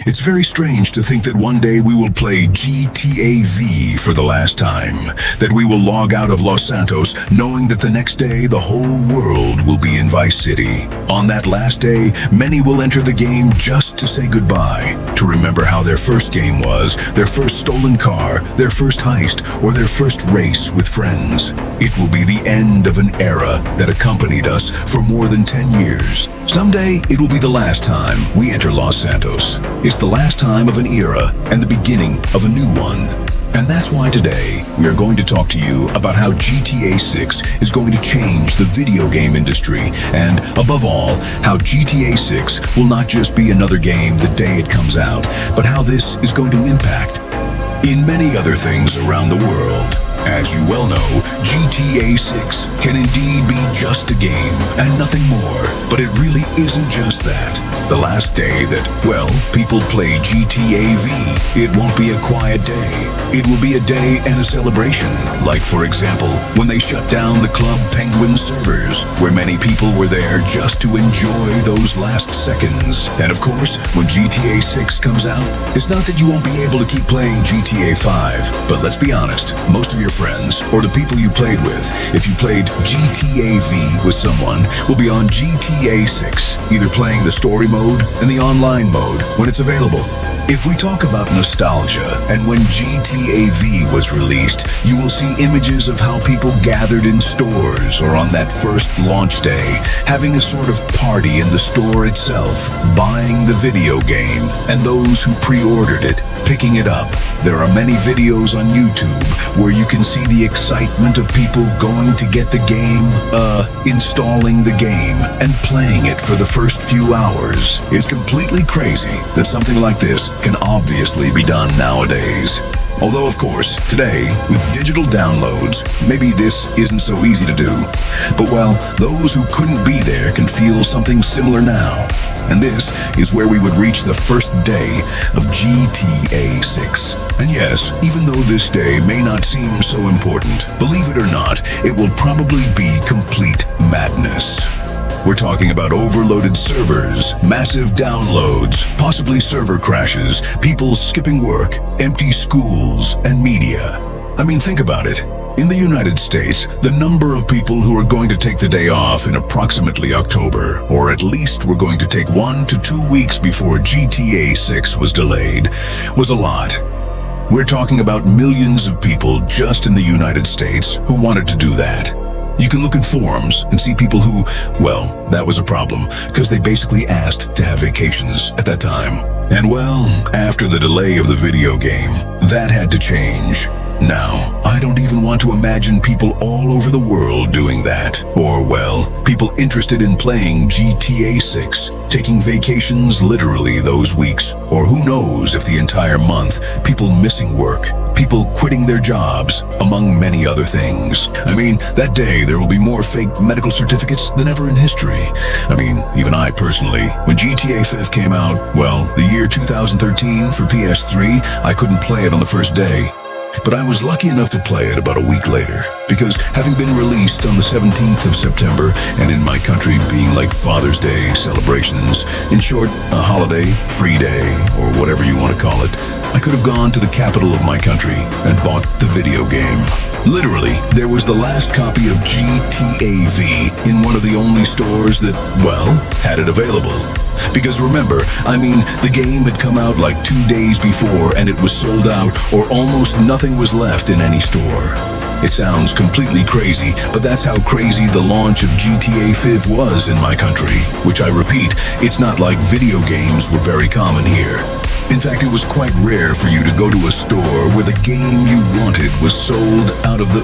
It's very strange to think that one day we will play GTA V for the last time, that we will log out of Los Santos knowing that the next day the whole world will be in Vice City. On that last day, many will enter the game just to say goodbye, to remember how their first game was, their first stolen car, their first heist, or their first race with friends. It will be the end of an era that accompanied us for more than 10 years. Someday, it will be the last time we enter Los Santos. It's the last time of an era and the beginning of a new one. And that's why today, we are going to talk to you about how GTA 6 is going to change the video game industry, and above all, how GTA 6 will not just be another game the day it comes out, but how this is going to impact in many other things around the world. As you well know, GTA 6 can indeed be just a game and nothing more, but it really isn't just that. The last day that, well, people play GTA V, it won't be a quiet day. It will be a day and a celebration, like for example, when they shut down the Club Penguin servers, where many people were there just to enjoy those last seconds. And of course, when GTA 6 comes out, it's not that you won't be able to keep playing GTA 5, but let's be honest, most of your friends, or the people you played with, if you played GTA V with someone, will be on GTA 6, either playing the story mode and the online mode when it's available. If we talk about nostalgia, and when GTA V was released, you will see images of how people gathered in stores or on that first launch day, having a sort of party in the store itself, buying the video game, and those who pre-ordered it, picking it up. There are many videos on YouTube where you can see the excitement of people going to get the game, installing the game, and playing it for the first few hours. It's completely crazy that something like this can obviously be done nowadays. Although, of course, today, with digital downloads, maybe this isn't so easy to do. But well, those who couldn't be there can feel something similar now. And this is where we would reach the first day of GTA 6. And yes, even though this day may not seem so important, believe it or not, it will probably be complete madness. We're talking about overloaded servers, massive downloads, possibly server crashes, people skipping work, empty schools, and media. I mean, think about it. In the United States, the number of people who are going to take the day off in approximately October, or at least were going to take 1 to 2 weeks before GTA 6 was delayed, was a lot. We're talking about millions of people just in the United States who wanted to do that. You can look in forums and see people who, well, that was a problem, because they basically asked to have vacations at that time. And well, after the delay of the video game, that had to change. Now, I don't even want to imagine people all over the world doing that. Or, well, people interested in playing GTA 6, taking vacations literally those weeks, or who knows if the entire month, people missing work, people quitting their jobs, among many other things. I mean, that day there will be more fake medical certificates than ever in history. I mean, even I personally, when GTA 5 came out, well, the year 2013 for PS3, I couldn't play it on the first day. But I was lucky enough to play it about a week later, because having been released on the 17th of September, and in my country being like Father's Day celebrations, in short, a holiday, free day, or whatever you want to call it, I could have gone to the capital of my country and bought the video game. Literally, there was the last copy of GTA V in one of the only stores that, well, had it available. Because remember, I mean, the game had come out like 2 days before and it was sold out, or almost nothing was left in any store. It sounds completely crazy, but that's how crazy the launch of GTA 5 was in my country, which I repeat, it's not like video games were very common here. In fact, it was quite rare for you to go to a store where the game you wanted was sold out of the,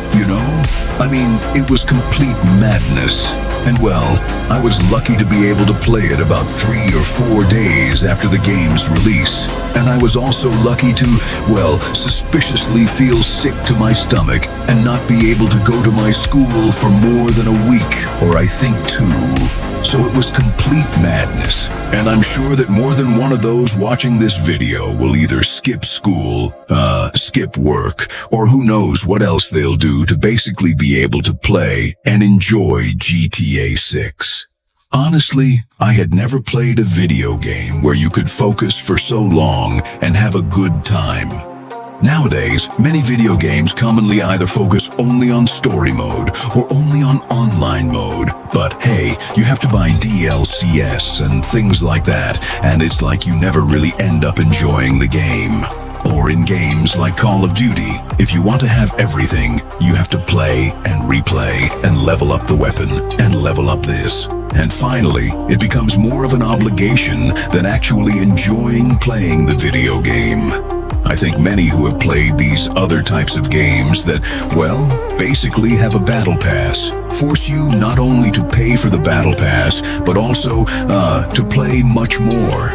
I mean, it was complete madness. And well, I was lucky to be able to play it about 3 or 4 days after the game's release. And I was also lucky to, well, suspiciously feel sick to my stomach and not be able to go to my school for more than a week, or I think 2. So it was complete madness. And I'm sure that more than one of those watching this video will either skip school, skip work, or who knows what else they'll do to basically be able to play and enjoy GTA 6. Honestly, I had never played a video game where you could focus for so long and have a good time. Nowadays, many video games commonly either focus only on story mode or only on online mode. But hey, you have to buy DLCs and things like that, and it's like you never really end up enjoying the game. Or in games like Call of Duty, if you want to have everything, you have to play and replay and level up the weapon and level up this. And finally, it becomes more of an obligation than actually enjoying playing the video game. I think many who have played these other types of games that, well, basically have a battle pass, force you not only to pay for the battle pass, but also to play much more.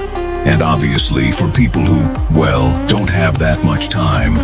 And obviously for people who, well, don't have that much time,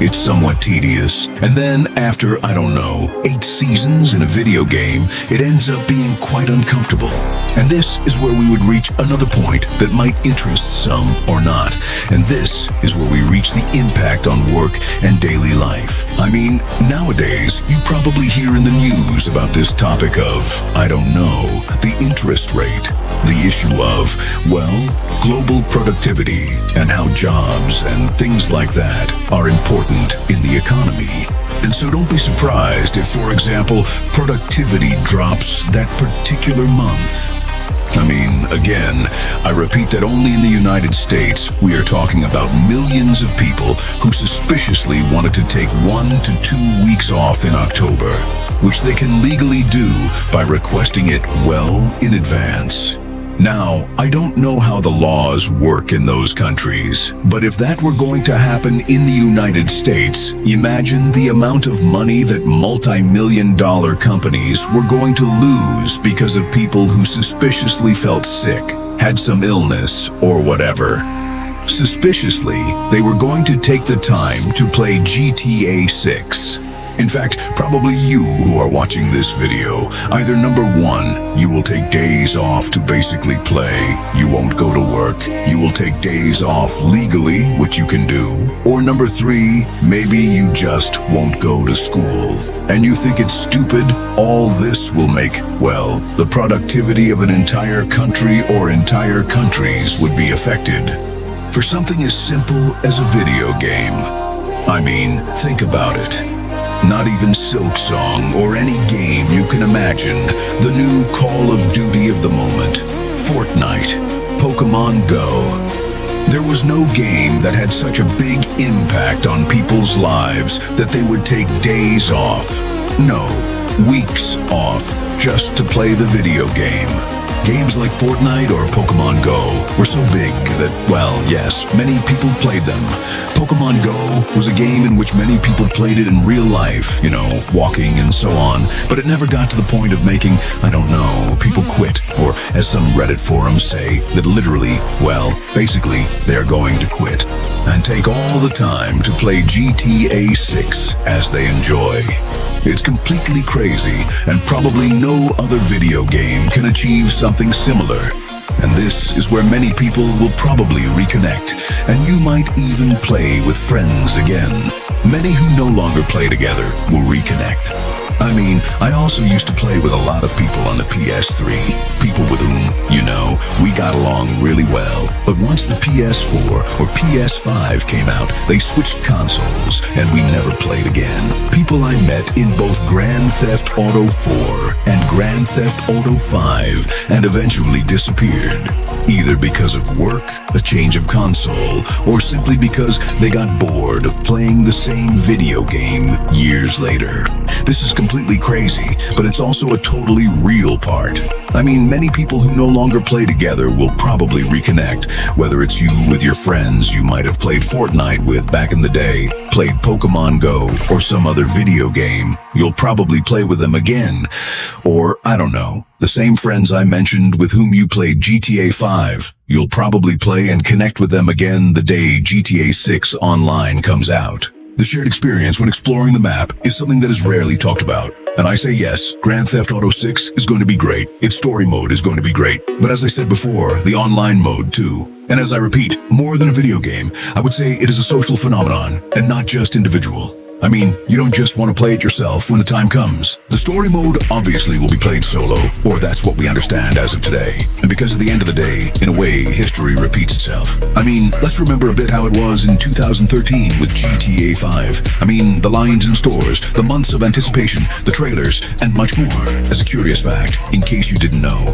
it's somewhat tedious. And then after, I don't know, 8 seasons in a video game, it ends up being quite uncomfortable. And this is where we would reach another point that might interest some or not. And this is where we reach the impact on work and daily life. I mean, nowadays, you probably hear in the news about this topic of, I don't know, the interest rate, the issue of, well, global productivity and how jobs and things like that are important in the economy. And so don't be surprised if, for example, productivity drops that particular month. I mean, again, I repeat that only in the United States, we are talking about millions of people who suspiciously wanted to take 1 to 2 weeks off in October, which they can legally do by requesting it well in advance. Now, I don't know how the laws work in those countries, but if that were going to happen in the United States, imagine the amount of money that multi-million-dollar companies were going to lose because of people who suspiciously felt sick, had some illness, or whatever. Suspiciously, they were going to take the time to play GTA 6. In fact, probably you who are watching this video, either number 1, you will take days off to basically play, you won't go to work, you will take days off legally, which you can do, or number 3, maybe you just won't go to school. And you think it's stupid? All this will make, well, the productivity of an entire country or entire countries would be affected. For something as simple as a video game. I mean, think about it. Not even Silk Song or any game you can imagine, the new Call of Duty of the moment, Fortnite, Pokemon Go. There was no game that had such a big impact on people's lives that they would take days off, no, weeks off, just to play the video game. Games like Fortnite or Pokemon Go were so big that, well, yes, many people played them. Pokemon Go was a game in which many people played it in real life, you know, walking and so on, but it never got to the point of making, I don't know, people quit, or as some Reddit forums say, that literally, well, basically, they're going to quit and take all the time to play GTA 6 as they enjoy. It's completely crazy, and probably no other video game can achieve something similar. And this is where many people will probably reconnect, and you might even play with friends again. Many who no longer play together will reconnect. I mean, I also used to play with a lot of people on the PS3, people with whom, you know, we got along really well. But once the PS4 or PS5 came out, they switched consoles, and we never played again. People I met in both Grand Theft Auto 4 and Grand Theft Auto 5, and eventually disappeared, either because of work, a change of console, or simply because they got bored of playing the same video game years later. This is completely crazy, but it's also a totally real part. I mean, many people who no longer play together will probably reconnect, whether it's you with your friends you might have played Fortnite with back in the day, played Pokemon Go, or some other video game. You'll probably play with them again. Or, I don't know, the same friends I mentioned with whom you played GTA 5. You'll probably play and connect with them again the day GTA 6 Online comes out. The shared experience when exploring the map is something that is rarely talked about. And I say yes, Grand Theft Auto 6 is going to be great. Its story mode is going to be great. But as I said before, the online mode too. And as I repeat, more than a video game, I would say it is a social phenomenon and not just individual. I mean, you don't just want to play it yourself when the time comes. The story mode obviously will be played solo, or that's what we understand as of today. And because at the end of the day, in a way, history repeats itself. I mean, let's remember a bit how it was in 2013 with GTA 5. I mean, the lines in stores, the months of anticipation, the trailers, and much more. As a curious fact, in case you didn't know,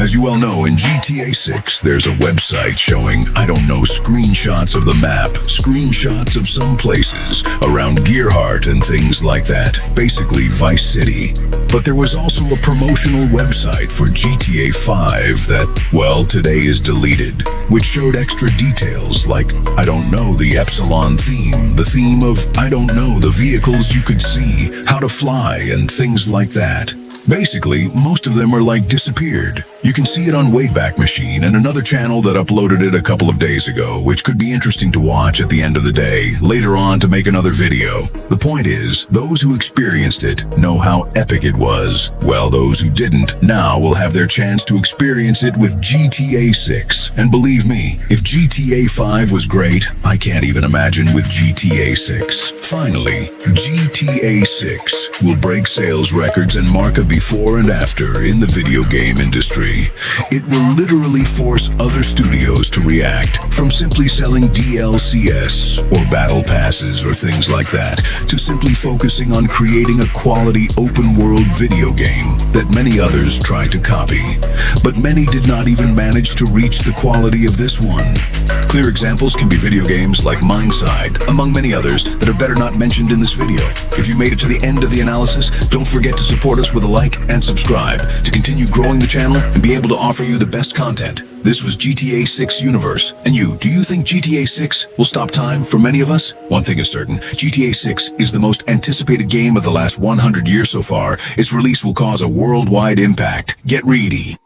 as you well know, in GTA 6, there's a website showing, I don't know, screenshots of the map, screenshots of some places around Gearhart and things like that. Basically, Vice City. But there was also a promotional website for GTA 5 that, well, today is deleted, which showed extra details like, I don't know, the Epsilon theme, the theme of, I don't know, the vehicles you could see, how to fly, and things like that. Basically, most of them are like disappeared. You can see it on Wayback Machine and another channel that uploaded it a couple of days ago, which could be interesting to watch at the end of the day, later on to make another video. The point is, those who experienced it know how epic it was. Well, those who didn't now will have their chance to experience it with GTA 6. And believe me, if GTA 5 was great, I can't even imagine with GTA 6. Finally, GTA 6 will break sales records and mark a before and after in the video game industry. It will literally force other studios to react, from simply selling DLCs or battle passes or things like that, to simply focusing on creating a quality open-world video game that many others tried to copy. But many did not even manage to reach the quality of this one. Clear examples can be video games like Mindside, among many others that are better not mentioned in this video. If you made it to the end of the analysis, don't forget to support us with a like and subscribe to continue growing the channel and be able to offer you the best content. This was GTA 6 Universe. And you, do you think GTA 6 will stop time for many of us? One thing is certain, GTA 6 is the most anticipated game of the last 100 years so far. Its release will cause a worldwide impact. Get ready.